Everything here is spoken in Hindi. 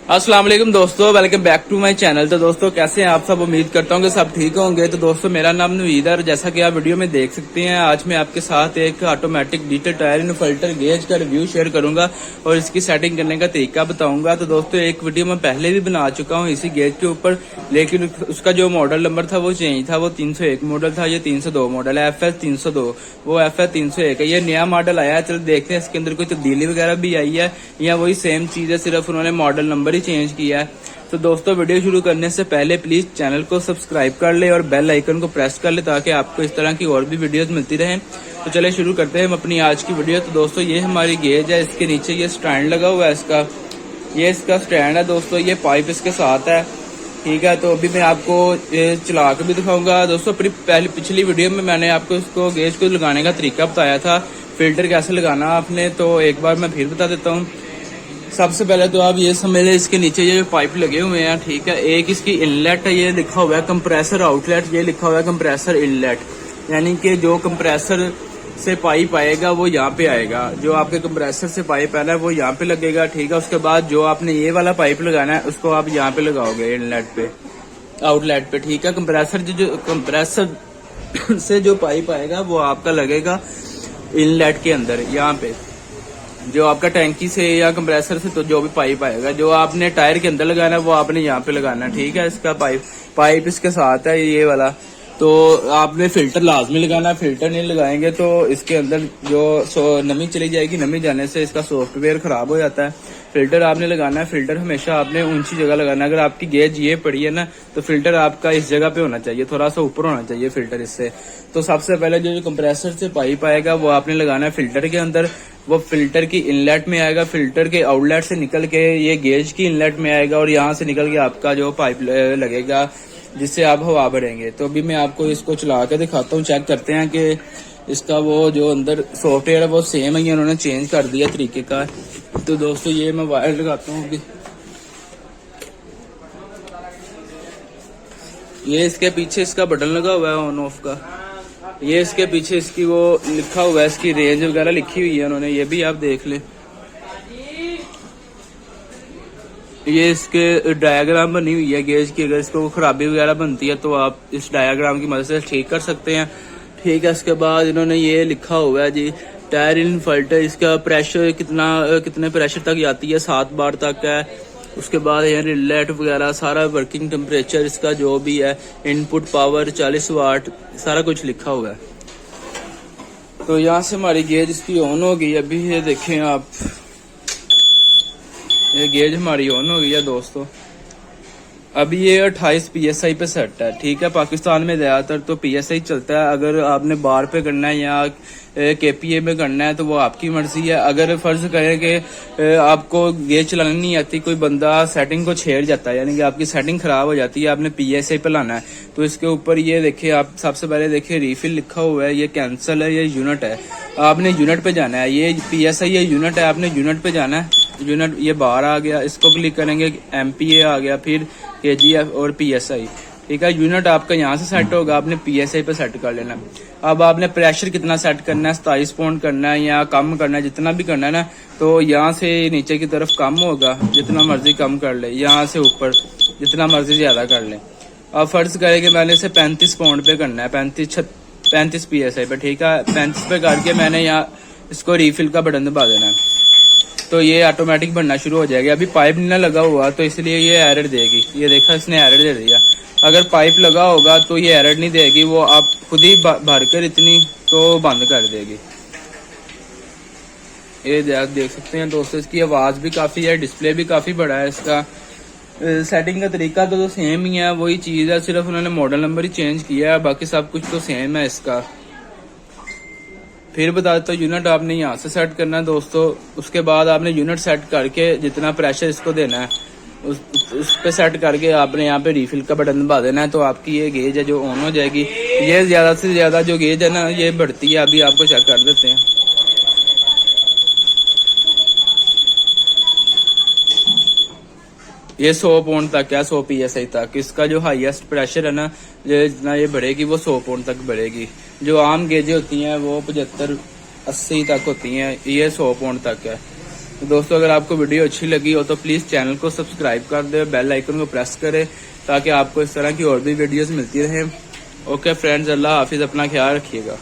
अस्सलाम वालेकुम दोस्तों, welcome back to my channel. तो दोस्तों कैसे हैं आप सब? उम्मीद करता हूँ कि सब ठीक होंगे। तो दोस्तों मेरा नाम नवीद है और जैसा कि आप वीडियो में देख सकते हैं, आज मैं आपके साथ एक ऑटोमेटिक डिजिटल टायर इन्फिल्टर गेज का रिव्यू शेयर करूंगा और इसकी सेटिंग करने का तरीका बताऊंगा। तो दोस्तों एक वीडियो मैं पहले भी बना चुका हूँ इसी गेज के ऊपर, लेकिन उसका जो मॉडल नंबर था वो चेंज था। वो 301 मॉडल था, ये 302 मॉडल है। FS 302, वो FS 301 है। ये नया मॉडल आया है। चलो देखते हैं इसके अंदर कोई तब्दीली वगैरह भी आई है या वही सेम चीज है, सिर्फ उन्होंने मॉडल नंबर ही चेंज किया है। तो दोस्तों वीडियो शुरू करने से पहले प्लीज चैनल को सब्सक्राइब कर ले और बेल आइकन को प्रेस कर ले ताकि आपको इस तरह की और भी वीडियोस मिलती रहें। तो चलिए शुरू करते हैं हम अपनी आज की वीडियो। तो दोस्तों ये हमारी गेज है, इसके नीचे ये स्टैंड लगा हुआ है इसका, ये इसका स्टैंड है दोस्तों। ये पाइप इसके साथ है, ठीक है। तो अभी मैं आपको ये चला के भी दिखाऊंगा। दोस्तों अपनी पिछली वीडियो में मैंने आपको इसको गेज को लगाने का तरीका बताया था, फिल्टर कैसे लगाना आपने, तो एक बार मैं फिर बता देता हूँ। सबसे पहले तो आप ये समझ लें, इसके नीचे ये पाइप लगे हुए हैं, ठीक है। एक इसकी इनलेट है, ये लिखा हुआ है कंप्रेसर आउटलेट, ये लिखा हुआ है कंप्रेसर इनलेट, यानी कि जो कंप्रेसर से पाइप आएगा वो यहाँ पे आएगा। जो आपके कंप्रेसर से पाइप आना है वो यहाँ पे लगेगा, ठीक है। उसके बाद जो आपने ये वाला पाइप लगाना है उसको आप यहाँ पे लगाओगे इनलेट पे, आउटलेट पे, ठीक है। कंप्रेसर से जो पाइप आएगा वो आपका लगेगा इनलेट के अंदर, यहाँ पे। जो आपका टैंकी से या कंप्रेसर से तो जो भी पाइप आएगा, जो आपने टायर के अंदर लगाना है वो आपने यहाँ पे लगाना है, ठीक है। इसका पाइप इसके साथ है ये वाला। तो आपने फिल्टर लाजमी लगाना है, फिल्टर नहीं लगाएंगे तो इसके अंदर जो नमी चली जाएगी, नमी जाने से इसका सॉफ्टवेयर खराब हो जाता है। फिल्टर आपने लगाना है, फिल्टर हमेशा आपने ऊंची जगह लगाना है। अगर आपकी गेज ये पड़ी है ना, तो फिल्टर आपका इस जगह पे होना चाहिए, थोड़ा सा ऊपर होना चाहिए फिल्टर इससे। तो सबसे पहले जो कंप्रेसर से पाइप आएगा वो आपने लगाना है फिल्टर के अंदर, वो फिल्टर की इनलेट में आएगा, फिल्टर के आउटलेट से निकल के ये गेज की इनलेट में आएगा और यहाँ से निकल के आपका जो पाइप लगेगा जिससे आप हवा भरेंगे। तो अभी मैं आपको इसको चला के दिखाता हूँ, चेक करते हैं कि इसका वो जो अंदर सॉफ्टवेयर है वो सेम है या उन्होंने चेंज कर दिया तरीके का। तो दोस्तों ये मैं वायर लगाता हूँ अभी। ये इसके पीछे इसका बटन लगा हुआ है ऑन ऑफ का, ये इसके पीछे इसकी वो लिखा हुआ है, इसकी रेंज वगैरह लिखी हुई है उन्होंने, ये भी आप देख लें। ये इसके डायग्राम बनी हुई है गेज की, अगर इसको खराबी वगैरह बनती है तो आप इस डायग्राम की मदद से ठीक कर सकते हैं, ठीक है। इसके बाद इन्होंने ये लिखा हुआ है जी टायर इन्फिल्टर, इसका प्रेशर कितने प्रेशर तक जाती है, 7 बार तक है। उसके बाद ये रिलेट वगैरह सारा, वर्किंग टेम्परेचर इसका जो भी है, इनपुट पावर 40 वाट, सारा कुछ लिखा हुआ है। तो यहाँ से हमारी गेज इसकी ऑन हो गई। अभी ये देखें आप, ये गेज हमारी ऑन हो गई है दोस्तों। अभी ये 28 PSI पे सेट है, ठीक है। पाकिस्तान में ज्यादातर तो PSI चलता है। अगर आपने बार पे करना है या KPA में करना है तो वो आपकी मर्जी है। अगर फर्ज करें कि आपको गेज चलानी नहीं आती, कोई बंदा सेटिंग को छेड़ जाता है, यानी कि आपकी सेटिंग खराब हो जाती है, आपने PSI पे लाना है, तो इसके ऊपर ये देखिए आप सबसे पहले देखिए रिफिल लिखा हुआ है, ये कैंसल है, ये यूनिट है, आपने यूनिट पे जाना है। ये PSI ये यूनिट है, आपने यूनिट पे जाना है। यूनिट ये बाहर आ गया, इसको क्लिक करेंगे, MPa आ गया, फिर KGF और PSI, ठीक है। यूनिट आपका यहाँ से सेट होगा, आपने PSI पे सेट कर लेना। अब आपने प्रेशर कितना सेट करना है, 27 पॉइंट करना है या कम करना है, जितना भी करना है ना, तो यहाँ से नीचे की तरफ कम होगा, जितना मर्जी कम कर ले, यहाँ से ऊपर जितना मर्जी ज्यादा कर ले। अब फर्ज करें कि मैंने इसे 35 पॉइंट पे करना है, 35 PSI पे, ठीक है। 35 पे करके मैंने यहाँ इसको रिफिल का बटन दबा देना है, तो ये ऑटोमेटिक बनना शुरू हो जाएगा। अभी पाइप नहीं लगा हुआ तो इसलिए ये एरर देगी, ये देखा इसने एरर दे दिया। अगर पाइप लगा होगा तो ये एरर नहीं देगी, वो आप खुद ही भरकर इतनी तो बंद कर देगी। ये देख सकते हैं दोस्तों, इसकी आवाज भी काफी है, डिस्प्ले भी काफी बड़ा है इसका। सेटिंग का तरीका तो सेम ही है, वही चीज है, सिर्फ उन्होंने मॉडल नंबर ही चेंज किया है, बाकी सब कुछ तो सेम है इसका। फिर बता देता हूँ, यूनिट आपने यहाँ से सेट करना है दोस्तों। उसके बाद आपने यूनिट सेट करके जितना प्रेशर इसको देना है उस पे सेट करके आपने यहाँ पे रिफिल का बटन दबा देना है, तो आपकी ये गेज है जो ऑन हो जाएगी। ये ज्यादा से ज्यादा जो गेज है ना ये बढ़ती है, अभी आपको चेक कर देते हैं। ये 100 पॉइंट तक है, 100 PSI तक। इसका जो हाईएस्ट प्रेशर है ना, जितना ये बढ़ेगी वो 100 पॉइंट तक बढ़ेगी। जो आम गेजें होती हैं वो 75-80 तक होती हैं, ये 100 पॉइंट तक है। तो दोस्तों अगर आपको वीडियो अच्छी लगी हो तो प्लीज़ चैनल को सब्सक्राइब कर दे, बेल आइकन को प्रेस करें ताकि आपको इस तरह की और भी वीडियोस मिलती रहें। ओके फ्रेंड्स, अल्लाह हाफिज़, अपना ख्याल रखिएगा।